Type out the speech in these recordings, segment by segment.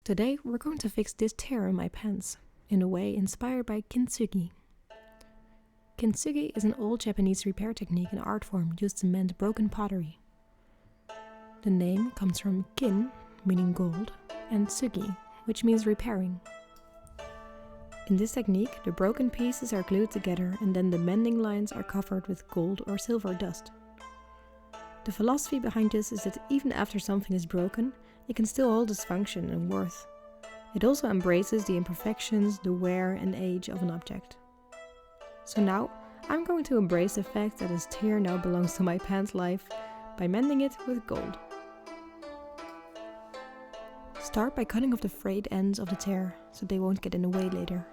Today we're going to fix this tear in my pants, in a way inspired by Kintsugi. Kintsugi is an old Japanese repair technique and art form used to mend broken pottery. The name comes from kin, meaning gold, and tsugi, which means repairing. In this technique, the broken pieces are glued together and then the mending lines are covered with gold or silver dust. The philosophy behind this is that even after something is broken, it can still hold its function and worth. It also embraces the imperfections, the wear and age of an object. So now, I'm going to embrace the fact that this tear now belongs to my pants life by mending it with gold. Start by cutting off the frayed ends of the tear, so they won't get in the way later.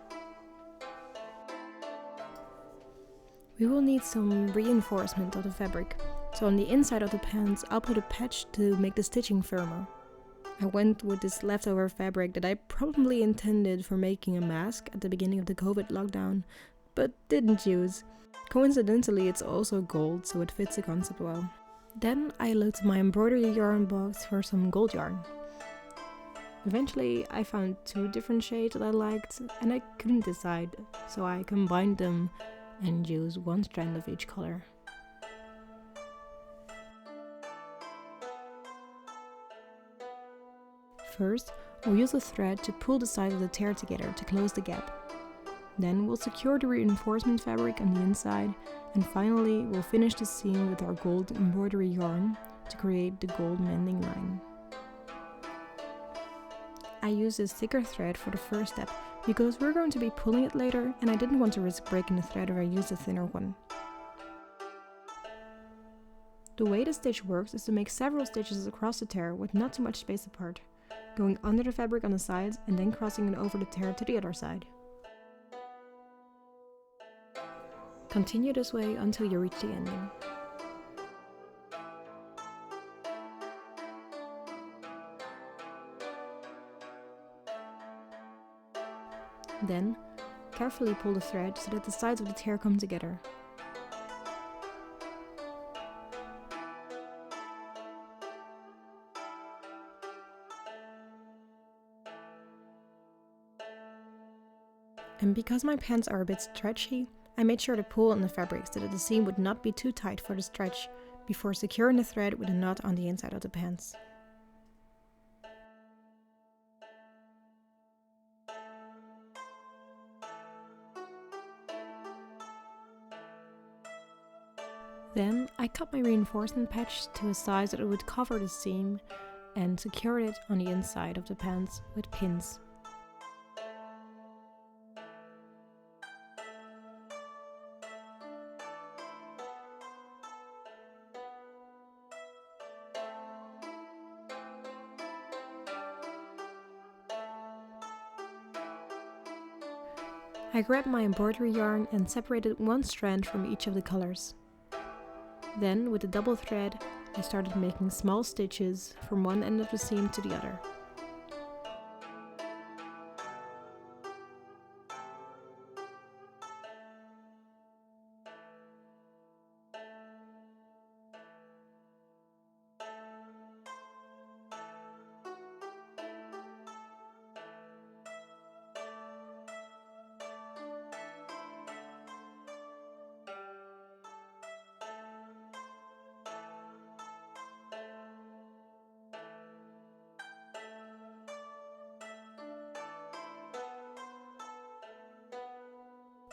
We will need some reinforcement of the fabric, so on the inside of the pants I'll put a patch to make the stitching firmer. I went with this leftover fabric that I probably intended for making a mask at the beginning of the COVID lockdown, but didn't use. Coincidentally, it's also gold, so it fits the concept well. Then I looked in my embroidery yarn box for some gold yarn. Eventually I found 2 different shades that I liked and I couldn't decide, so I combined them and used 1 strand of each color. First, we'll use a thread to pull the side of the tear together to close the gap. Then we'll secure the reinforcement fabric on the inside, and finally we'll finish the seam with our gold embroidery yarn to create the gold mending line. I used this thicker thread for the first step because we're going to be pulling it later and I didn't want to risk breaking the thread if I used a thinner one. The way the stitch works is to make several stitches across the tear with not too much space apart, going under the fabric on the sides and then crossing it over the tear to the other side. Continue this way until you reach the ending. Then, carefully pull the thread so that the sides of the tear come together. And because my pants are a bit stretchy, I made sure to pull on the fabric so that the seam would not be too tight for the stretch before securing the thread with a knot on the inside of the pants. Then I cut my reinforcement patch to a size that it would cover the seam and secured it on the inside of the pants with pins. I grabbed my embroidery yarn and separated 1 strand from each of the colors. Then, with a double thread, I started making small stitches from one end of the seam to the other.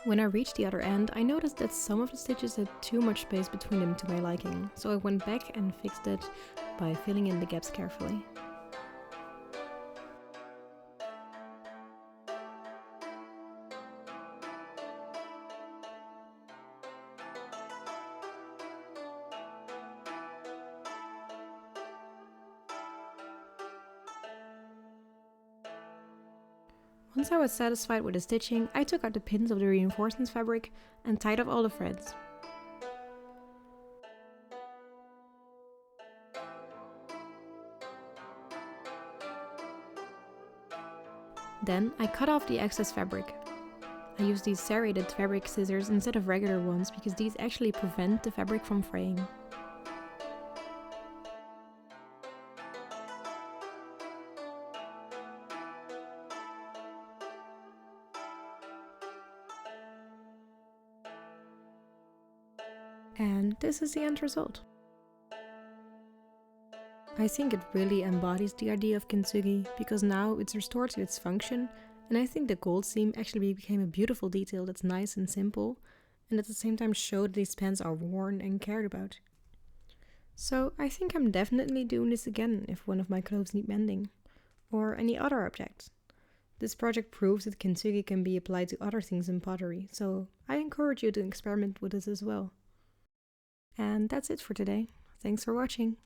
When I reached the other end, I noticed that some of the stitches had too much space between them to my liking, so I went back and fixed it by filling in the gaps carefully. Once I was satisfied with the stitching, I took out the pins of the reinforcement fabric and tied up all the threads. Then I cut off the excess fabric. I used these serrated fabric scissors instead of regular ones because these actually prevent the fabric from fraying. And this is the end result. I think it really embodies the idea of Kintsugi because now it's restored to its function, and I think the gold seam actually became a beautiful detail that's nice and simple, and at the same time show that these pens are worn and cared about. So I think I'm definitely doing this again if one of my clothes need mending, or any other object. This project proves that Kintsugi can be applied to other things in pottery, so I encourage you to experiment with this as well. And that's it for today. Thanks for watching.